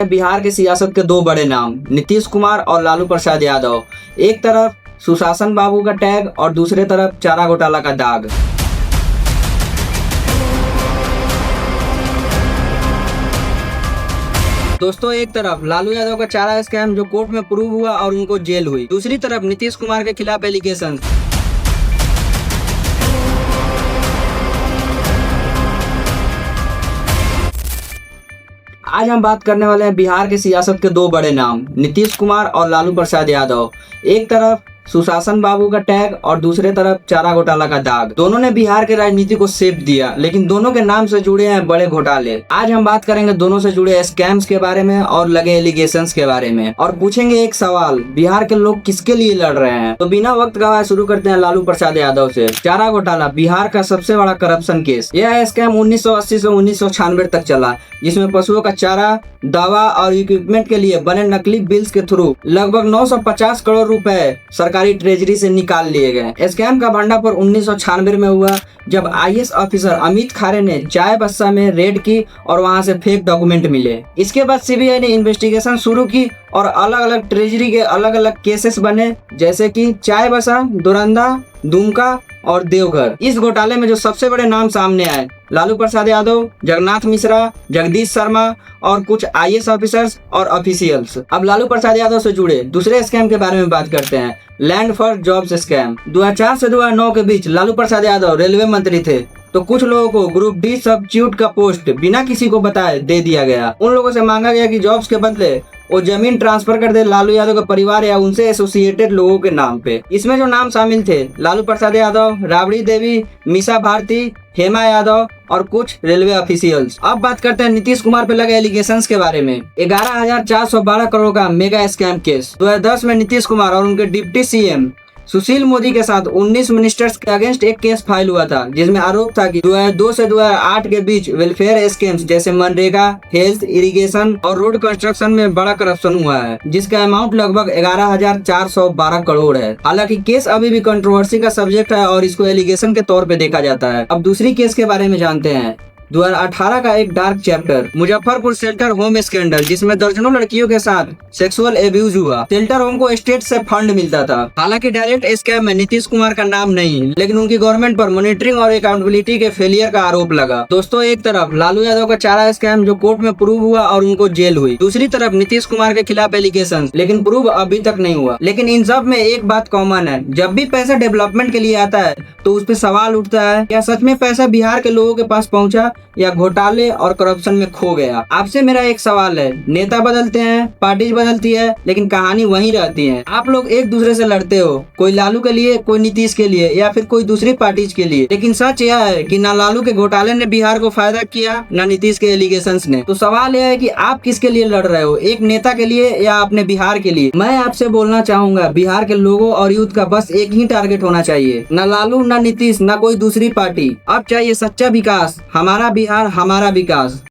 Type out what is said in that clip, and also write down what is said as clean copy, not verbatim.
बिहार की सियासत के दो बड़े नाम नीतीश कुमार और लालू प्रसाद यादव। एक तरफ सुशासन बाबू का टैग और दूसरे तरफ चारा घोटाला का दाग। दोस्तों, एक तरफ लालू यादव का चारा स्कैम जो कोर्ट में प्रूव हुआ और उनको जेल हुई, दूसरी तरफ नीतीश कुमार के खिलाफ एलिगेशन। आज हम बात करने वाले हैं बिहार की सियासत के दो बड़े नाम नीतीश कुमार और लालू प्रसाद यादव। एक तरफ सुशासन बाबू का टैग और दूसरे तरफ चारा घोटाला का दाग। दोनों ने बिहार के राजनीति को शेप दिया, लेकिन दोनों के नाम से जुड़े हैं बड़े घोटाले। आज हम बात करेंगे दोनों से जुड़े स्कैम्स के बारे में और लगे एलिगेशंस के बारे में, और पूछेंगे एक सवाल, बिहार के लोग किसके लिए लड़ रहे हैं। तो बिना वक्त गवाए शुरू करते हैं लालू प्रसाद यादव से। चारा घोटाला बिहार का सबसे बड़ा करप्शन केस। यह स्कैम 1980 से 1996 तक चला, जिसमें पशुओं का चारा, दवा और इक्विपमेंट के लिए बने नकली बिल्स के थ्रू लगभग 950 करोड़ रुपए सरकारी ट्रेजरी से निकाल लिए गए। स्कैम का भंडाफोड़ 1996 में हुआ, जब आईएएस ऑफिसर अमित खारे ने चाय बस्सा में रेड की और वहां से फेक डॉक्यूमेंट मिले। इसके बाद सीबीआई ने इन्वेस्टिगेशन शुरू की और अलग अलग ट्रेजरी के अलग अलग केसेस बने, जैसे कि चाय बस्सा, डोरंडा, दुमका और देवघर। इस घोटाले में जो सबसे बड़े नाम सामने आए, लालू प्रसाद यादव, जगन्नाथ मिश्रा, जगदीश शर्मा और कुछ आईएएस ऑफिसर्स और ऑफिशियल्स। अब लालू प्रसाद यादव से जुड़े दूसरे स्कैम के बारे में बात करते हैं, लैंड फॉर जॉब्स स्कैम। 2004 से 2009 के बीच लालू प्रसाद यादव रेलवे मंत्री थे, तो कुछ लोगों को ग्रुप डी सब्स्टिट्यूट का पोस्ट बिना किसी को बताए दे दिया गया। उन लोगों से मांगा गया कि जॉब्स के बदले वो जमीन ट्रांसफर कर दे लालू यादव का परिवार या उनसे एसोसिएटेड लोगों के नाम पे। इसमें जो नाम शामिल थे, लालू प्रसाद यादव, राबड़ी देवी, मीसा भारती, हेमा यादव और कुछ रेलवे ऑफिशियल्स। अब बात करते हैं नीतीश कुमार पे लगे एलिगेशंस के बारे में। 11,412 करोड़ का मेगा स्कैम केस। 2010 में नीतीश कुमार और उनके डिप्टी सीएम सुशील मोदी के साथ 19 मिनिस्टर्स के अगेंस्ट एक केस फाइल हुआ था, जिसमें आरोप था कि 2002 से 2008 के बीच वेलफेयर स्कीम्स जैसे मनरेगा, हेल्थ, इरिगेशन और रोड कंस्ट्रक्शन में बड़ा करप्शन हुआ है, जिसका अमाउंट लगभग 11,412 करोड़ है। हालांकि केस अभी भी कंट्रोवर्सी का सब्जेक्ट है और इसको एलिगेशन के तौर पे देखा जाता है। अब दूसरी केस के बारे में जानते हैं। 2018 का एक dark chapter, Muzaffarpur shelter home scandal, जिसमें दर्जनों लड़कियों के साथ सेक्सुअल एब्यूज हुआ। शेल्टर होम को स्टेट से फंड मिलता था। हालांकि डायरेक्ट स्कैम में नीतीश कुमार का नाम नहीं, लेकिन उनकी गवर्नमेंट पर मॉनिटरिंग और अकाउंटेबिलिटी के फेलियर का आरोप लगा। दोस्तों, एक तरफ लालू यादव का चारा स्कैम जो कोर्ट में प्रूव हुआ और उनको जेल हुई, दूसरी तरफ नीतीश कुमार के खिलाफ एलिगेशन, लेकिन प्रूव अभी तक नहीं हुआ। लेकिन इन सब में एक बात कॉमन है, जब भी पैसा डेवलपमेंट के लिए आता है तो उस पर सवाल उठता है, क्या सच में पैसा बिहार के लोगों के पास पहुंचा या घोटाले और करप्शन में खो गया। आपसे मेरा एक सवाल है, नेता बदलते हैं, पार्टी बदलती है, लेकिन कहानी वही रहती है। आप लोग एक दूसरे से लड़ते हो, कोई लालू के लिए, कोई नीतीश के लिए या फिर कोई दूसरी पार्टी के लिए, लेकिन सच यह है कि ना लालू के घोटाले ने बिहार को फायदा किया, ना नीतीश के एलिगेशंस ने। तो सवाल यह है कि आप किसके लिए लड़ रहे हो, एक नेता के लिए या अपने बिहार के लिए। मैं आपसे बोलना चाहूंगा, बिहार के लोगों और यूथ का बस एक ही टारगेट होना चाहिए, ना लालू, ना नीतीश, ना कोई दूसरी पार्टी। अब चाहिए सच्चा विकास, हमारा बिहार, हमारा विकास।